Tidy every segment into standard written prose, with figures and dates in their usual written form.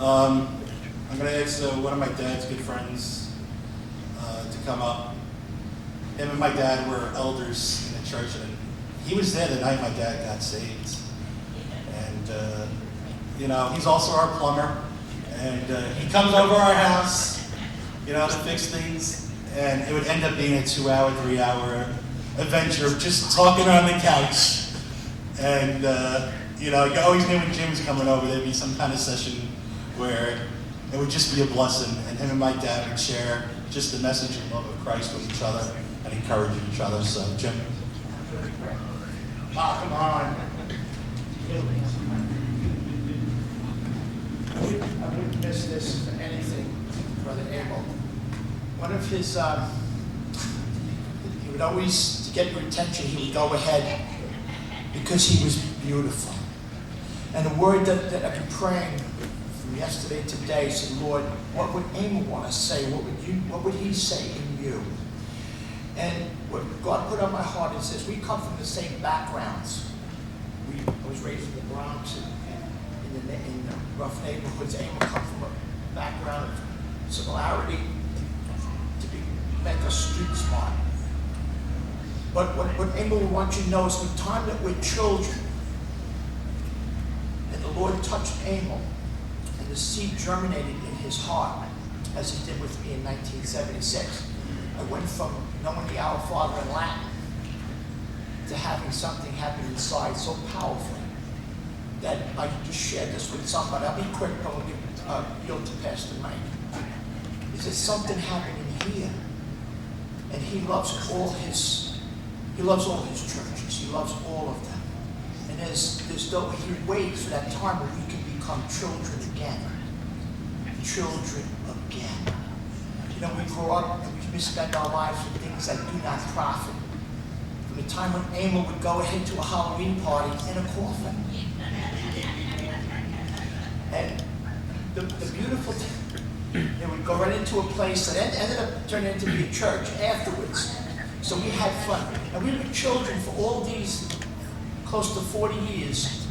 I'm going to ask one of my dad's good friends to come up. Him and my dad were elders in the church, and he was there the night my dad got saved. And, he's also our plumber. And he comes over our house, to fix things. And it would end up being a 2-hour, 3-hour adventure of just talking on the couch. And, you always knew when Jim was coming over, there'd be some kind of session where it would just be a blessing. And him and my dad would share just the message and love of Christ with each other and encourage each other. So, Jim. Oh, come on. I wouldn't miss this for anything, Brother Abel. One of his, he would always, to get your attention, he would go ahead because he was beautiful. And the word that I've been praying from yesterday to today said, Lord, what would Abel want to say? What would he say in you? And what God put on my heart is this: we come from the same backgrounds. I was raised in the Bronx and in the rough neighborhoods. Abel come from a background of similarity to make us street smart. But what Abel would want you to know is the time that we're children, and the Lord touched Abel, and the seed germinated in his heart, as he did with me in 1976. I went from knowing the Our Father in Latin to having something happen inside so powerfully that I just shared this with somebody. I'll be quick, but I'll yield to Pastor Mike. Is there something happening here? And he loves all his churches. He loves all of them. And there's though he waits for that time where we can become children again. Children again. We grow up and we spend our lives with things that do not profit. From the time when Emil would go ahead to a Halloween party in a coffin. And the beautiful thing, they would go right into a place that ended up turning into be a church afterwards. So we had fun. And we were children for all these close to 40 years.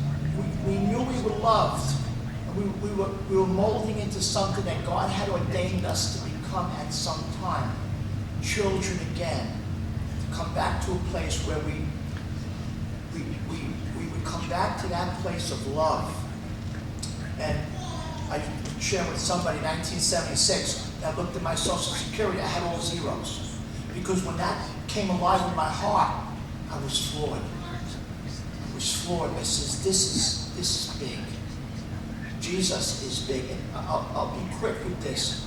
We knew we were loved. And we were molding into something that God had ordained us to become at some time. Children again. To come back to a place where we would come back to that place of love. And I shared with somebody in 1976, I looked at my Social Security, I had all zeros. Because when that came alive in my heart, I was floored. I was floored. I says, this is big. Jesus is big. And I'll be quick with this.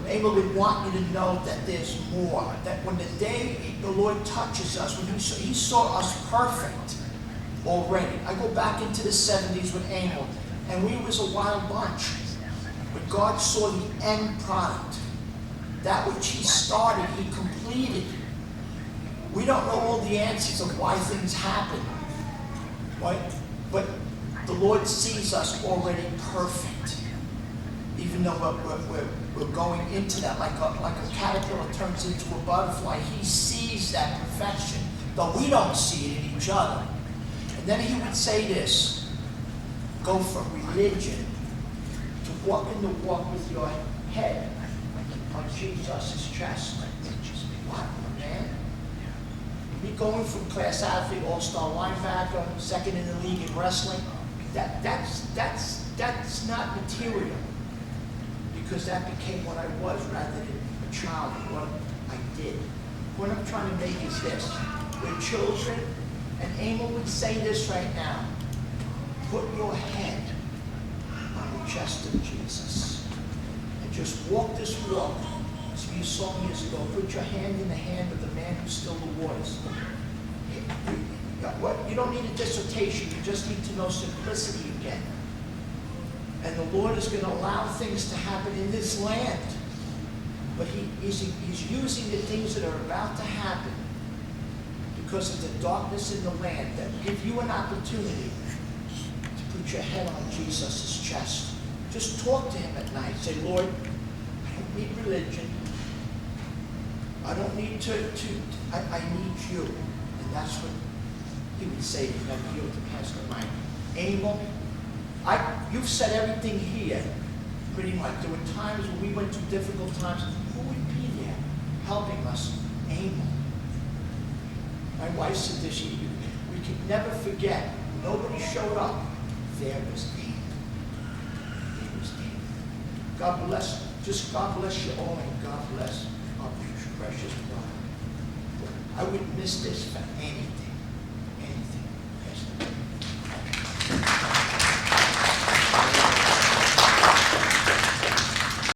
Abel would want you to know that there's more. That when the day the Lord touches us, when he saw us perfect already. I go back into the 70s with Abel, and we was a wild bunch. But God saw the end product. That which he started, he completed. We don't know all the answers of why things happen. Right? But the Lord sees us already perfect. Even though we're going into that, like a caterpillar turns into a butterfly, he sees that perfection, though we don't see it in each other. And then he would say this: go from religion to walking the walk with your head on Jesus' chest. What, man? Me going from class athlete, all-star linebacker, second in the league in wrestling, that's not material. Because that became what I was rather than a child, what I did. What I'm trying to make is this: we're children, and Emil would say this right now: put your head on the chest of Jesus, and just walk this walk. As we saw years ago, put your hand in the hand of the man who stilled the waters. You don't need a dissertation, you just need to know simplicity again. And the Lord is going to allow things to happen in this land. But he's using the things that are about to happen because of the darkness in the land that give you an opportunity to put your head on Jesus' chest. Just talk to him at night. Say, Lord, I don't need religion. I don't need I need you. And that's what he would say to him. Yield to Pastor Mike. Abel, you've said everything here, pretty much. There were times when we went through difficult times. Who would be there helping us? Emil. My wife said this, we could never forget. Nobody showed up. There was Emil. There was Emil. God bless, just God bless you all, and God bless our precious bride. I would miss this family.